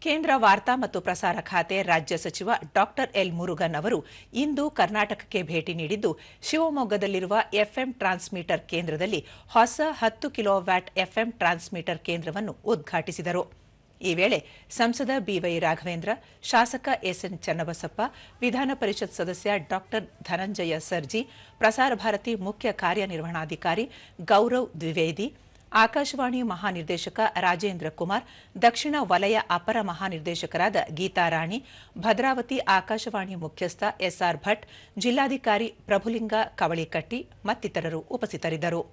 ಕೇಂದ್ರ ವಾರ್ತಾ ಮತ್ತು ಪ್ರಸಾರ ಖಾತೆ ರಾಜ್ಯ ಸಚಿವ ಡಾಕ್ಟರ್ ಎಲ್ ಮುರುಗನ್ ಅವರು ಇಂದು ಕರ್ನಾಟಕಕ್ಕೆ ಭೇಟಿ ನೀಡಿದ್ದು ಶಿವಮೊಗ್ಗದಲ್ಲಿರುವ ಎಫ್ಎಂ ಟ್ರಾನ್ಸ್ಮಿಟರ್ ಕೇಂದ್ರದಲ್ಲಿ ಹೊಸ 10 ಕಿಲೋವ್ಯಾಟ್ ಎಫ್ಎಂ ಟ್ರಾನ್ಸ್ಮಿಟರ್ ಕೇಂದ್ರವನ್ನು ಉದ್ಘಾಟಿಸಿದರು. ಈ ವೇಳೆ ಸಂಸದ ಬಿವೈ ರಾಘವೇಂದ್ರ, ಶಾಸಕ ಎಸ್ಎನ್ ಚನ್ನಬಸಪ್ಪ, ವಿಧಾನ ಪರಿಷತ್ ಸದಸ್ಯ ಡಾಕ್ಟರ್ ಧನಂಜಯ ಸರ್ಜಿ, ಪ್ರಸಾರ ಭಾರತಿ ಮುಖ್ಯ ಕಾರ್ಯನಿರ್ವಹಣಾಧಿಕಾರಿ ಗೌರವ್ ದ್ವಿವೇದಿ, ಆಕಾಶವಾಣಿ ಮಹಾನಿರ್ದೇಶಕ ರಾಜೇಂದ್ರ ಕುಮಾರ್, ದಕ್ಷಿಣ ವಲಯ ಅಪರ ಮಹಾನಿರ್ದೇಶಕರಾದ ಗೀತಾರಾಣಿ, ಭದ್ರಾವತಿ ಆಕಾಶವಾಣಿ ಮುಖ್ಯಸ್ಥ ಎಸ್ಆರ್ ಭಟ್, ಜಿಲ್ಲಾಧಿಕಾರಿ ಪ್ರಭುಲಿಂಗ ಕವಳಿಕಟ್ಟಿ ಮತ್ತಿತರರು ಉಪಸ್ಥಿತರಿದ್ದರು.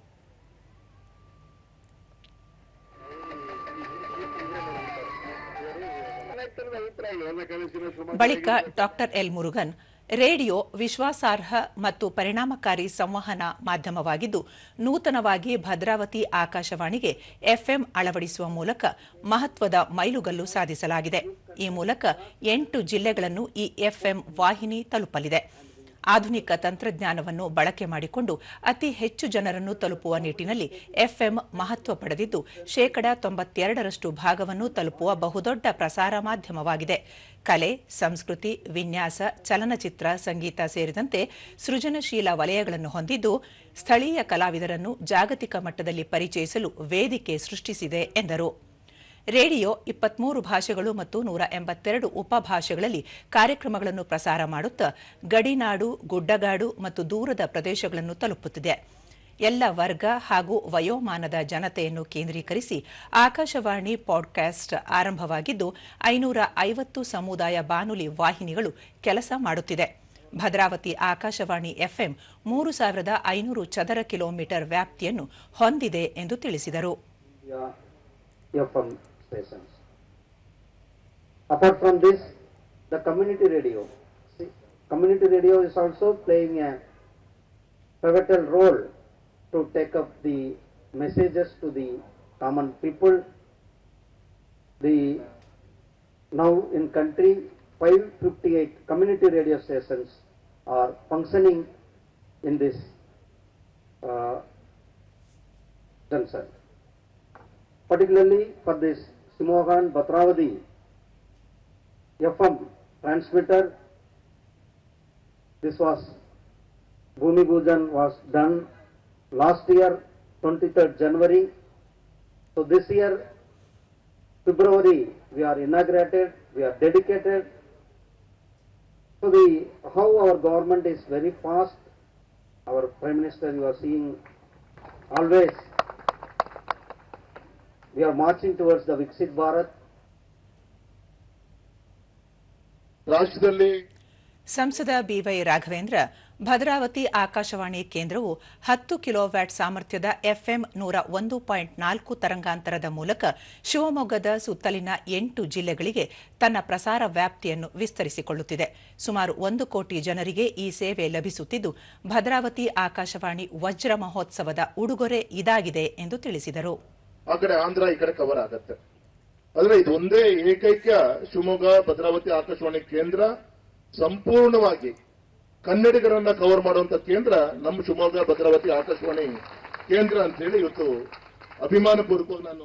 ಬಳಿಕ ಡಾಕ್ಟರ್ ಎಲ್ ಮುರುಗನ್, ರೇಡಿಯೋ ವಿಶ್ವಾಸಾರ್ಹ ಮತ್ತು ಪರಿಣಾಮಕಾರಿ ಸಂವಹನ ಮಾಧ್ಯಮವಾಗಿದ್ದು ನೂತನವಾಗಿ ಭದ್ರಾವತಿ ಆಕಾಶವಾಣಿಗೆ ಎಫ್ಎಂ ಅಳವಡಿಸುವ ಮೂಲಕ ಮಹತ್ವದ ಮೈಲುಗಲ್ಲು ಸಾಧಿಸಲಾಗಿದೆ. ಈ ಮೂಲಕ 8 ಜಿಲ್ಲೆಗಳನ್ನು ಈ ಎಫ್ಎಂ ವಾಹಿನಿ ತಲುಪಲಿದೆ. ಆಧುನಿಕ ತಂತ್ರಜ್ಞಾನವನ್ನು ಬಳಕೆ ಮಾಡಿಕೊಂಡು ಅತಿ ಹೆಚ್ಚು ಜನರನ್ನು ತಲುಪುವ ನಿಟ್ಟಿನಲ್ಲಿ ಎಫ್ಎಂ ಮಹತ್ವ ಪಡೆದಿದ್ದು 92% ಭಾಗವನ್ನು ತಲುಪುವ ಬಹುದೊಡ್ಡ ಪ್ರಸಾರ ಮಾಧ್ಯಮವಾಗಿದೆ. ಕಲೆ, ಸಂಸ್ಕೃತಿ, ವಿನ್ಯಾಸ, ಚಲನಚಿತ್ರ, ಸಂಗೀತ ಸೇರಿದಂತೆ ಸೃಜನಶೀಲ ವಲಯಗಳನ್ನು ಹೊಂದಿದ್ದು ಸ್ಥಳೀಯ ಕಲಾವಿದರನ್ನು ಜಾಗತಿಕ ಮಟ್ಟದಲ್ಲಿ ಪರಿಚಯಿಸಲು ವೇದಿಕೆ ಸೃಷ್ಟಿಸಿದೆ ಎಂದರು. ರೇಡಿಯೋ 23 ಭಾಷೆಗಳು ಮತ್ತು 182 ಉಪಭಾಷೆಗಳಲ್ಲಿ ಕಾರ್ಯಕ್ರಮಗಳನ್ನು ಪ್ರಸಾರ ಮಾಡುತ್ತಾ ಗಡಿನಾಡು, ಗುಡ್ಡಗಾಡು ಮತ್ತು ದೂರದ ಪ್ರದೇಶಗಳನ್ನು ತಲುಪುತ್ತಿದೆ. ಎಲ್ಲ ವರ್ಗ ಹಾಗೂ ವಯೋಮಾನದ ಜನತೆಯನ್ನು ಕೇಂದ್ರೀಕರಿಸಿ ಆಕಾಶವಾಣಿ ಪಾಡ್ಕಾಸ್ಟ್ ಆರಂಭವಾಗಿದ್ದು 550 ಸಮುದಾಯ ಬಾನುಲಿ ವಾಹಿನಿಗಳು ಕೆಲಸ ಮಾಡುತ್ತಿದೆ. ಭದ್ರಾವತಿ ಆಕಾಶವಾಣಿ ಎಫ್ಎಂ 3500 ಚದರ ಕಿಲೋಮೀಟರ್ ವ್ಯಾಪ್ತಿಯನ್ನು ಹೊಂದಿದೆ ಎಂದು ತಿಳಿಸಿದರು. Apart from this, the community radio is also playing a pivotal role to take up the messages to the common people. Now in country 558 community radio stations are functioning in this concern. Particularly for this Shimoga and Bhatravati FM transmitter, this was Bhumi Pujan was done last year 23rd January. So this year February we are inaugurated, we are dedicated. So how our government is very fast. Our Prime Minister, you are seeing always we are marching towards the Viksit Bharat. ಸಂಸದ B Y Raghavendra, Bhadravati Akashvani ಕೇಂದ್ರವು 10 kilowatt ಸಾಮರ್ಥ್ಯದ FM 101.4 ತರಂಗಾಂತರದ ಮೂಲಕ ಶಿವಮೊಗ್ಗದ ಸುತ್ತಲಿನ 8 ಜಿಲ್ಲೆಗಳಿಗೆ ತನ್ನ ಪ್ರಸಾರ ವ್ಯಾಪ್ತಿಯನ್ನು ವಿಸ್ತರಿಸಿಕೊಳ್ಳುತ್ತಿದೆ. ಸುಮಾರು 1 ಕೋಟಿ ಜನರಿಗೆ ಈ ಸೇವೆ ಲಭಿಸುತ್ತಿದ್ದು ಭದ್ರಾವತಿ ಆಕಾಶವಾಣಿ ವಜ್ರ ಮಹೋತ್ಸವದ ಉಡುಗೊರೆ ಇದಾಗಿದೆ ಎಂದು ತಿಳಿಸಿದರು. ಆ ಕಡೆ ಆಂಧ್ರ, ಈ ಕಡೆ ಕವರ್ ಆಗುತ್ತೆ. ಆದ್ರೆ ಇದು ಒಂದೇ ಏಕೈಕ ಶಿವಮೊಗ್ಗ ಭದ್ರಾವತಿ ಆಕಾಶವಾಣಿ ಕೇಂದ್ರ ಸಂಪೂರ್ಣವಾಗಿ ಕನ್ನಡಿಗರನ್ನ ಕವರ್ ಮಾಡುವಂತ ಕೇಂದ್ರ ನಮ್ಮ ಶಿವಮೊಗ್ಗ ಭದ್ರಾವತಿ ಆಕಾಶವಾಣಿ ಕೇಂದ್ರ ಅಂತ ಹೇಳಿ ಇವತ್ತು ಅಭಿಮಾನಪೂರ್ವಕವಾಗಿ ನಾನು